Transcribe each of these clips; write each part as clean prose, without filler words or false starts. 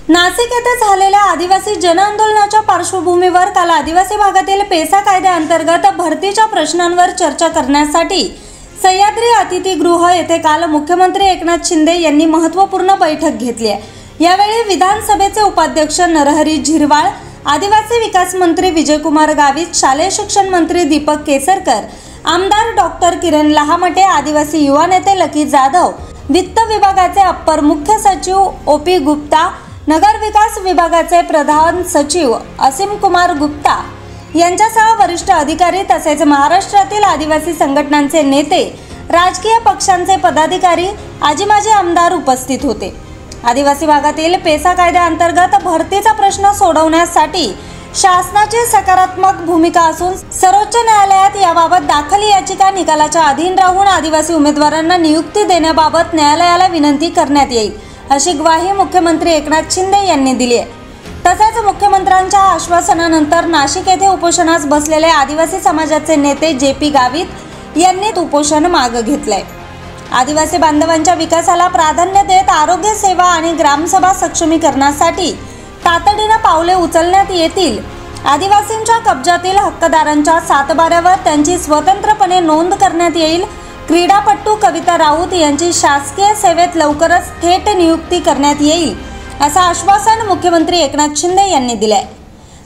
नाशिक येथे झालेल्या आदिवासी जनआंदोलनाच्या पार्श्वभूमीवर काल आदिवासी भागातील पेसा कायद्याअंतर्गत भरतीच्या प्रश्नांवर चर्चा करण्यासाठी सह्याद्री अतिथीगृह येथे काल मुख्यमंत्री एकनाथ शिंदे यांनी महत्त्वपूर्ण बैठक घेतली आहे। यावेळी विधानसभेचे उपाध्यक्ष नरहरी झिरवाळ, आदिवासी विकास मंत्री विजयकुमार गावित, शालेय शिक्षण मंत्री दीपक केसरकर, आमदार डॉक्टर किरण लहामटे, आदिवासी युवा नेते लकी जाधव, वित्त विभागाचे अप्पर मुख्य सचिव ओपी गुप्ता, नगर विकास विभागाचे प्रधान सचिव असीम कुमार गुप्ता यांच्यासह वरिष्ठ अधिकारी तसेच महाराष्ट्रातील आदिवासी संघटनांचे नेते, राजकीय पक्षांचे पदाधिकारी, आजी माजी आमदार उपस्थित होते। आदिवासी भागातील पेसा कायद्याअंतर्गत भरतीचा प्रश्न सोडवण्यासाठी शासनाची सकारात्मक भूमिका असून सर्वोच्च न्यायालयात याबाबत दाखल याचिका निकालाच्या अधीन राहून आदिवासी उमेदवारांना नियुक्ती देण्याबाबत न्यायालयाला विनंती करण्यात येईल, अशी ग्वाही मुख्यमंत्री एकनाथ शिंदे यांनी दिली आहे। तसेच मुख्यमंत्र्यांच्या आश्वासनानंतर नाशिक येथे उपोषणास बसलेले आदिवासी समाजाचे नेते JP गावित यांनी उपोषण मागे घेतले। आदिवासी बांधवांच्या विकासाला प्राधान्य देत आरोग्य सेवा आणि ग्रामसभा सक्षमीकरणासाठी तातडीने पावले उचलण्यात येतील। आदिवासींच्या कब्जातील हक्कदारांच्या सातबाऱ्यावर त्यांची स्वतंत्रपणे नोंद करण्यात येईल। क्रीडापटू कविता राऊत यांची शासकीय सेवेत लवकरच थेट नियुक्ती करण्यात येईल, असं आश्वासन मुख्यमंत्री एकनाथ शिंदे यांनी दिले।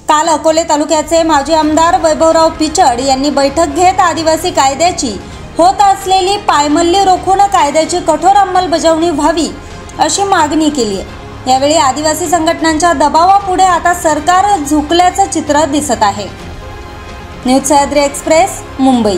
काल अकोले तालुक्याचे माजी आमदार वैभवराव पिचड यांनी बैठक घेत आदिवासी कायद्याची होत असलेली पायमल्ली रोखून कायद्याची कठोर अंमलबजावणी व्हावी, अशी मागणी केली आहे। यावेळी आदिवासी संघटनांच्या दबावापुढे आता सरकार झुकल्याचं चित्र दिसत आहे। News Sahyadri express, Mumbai.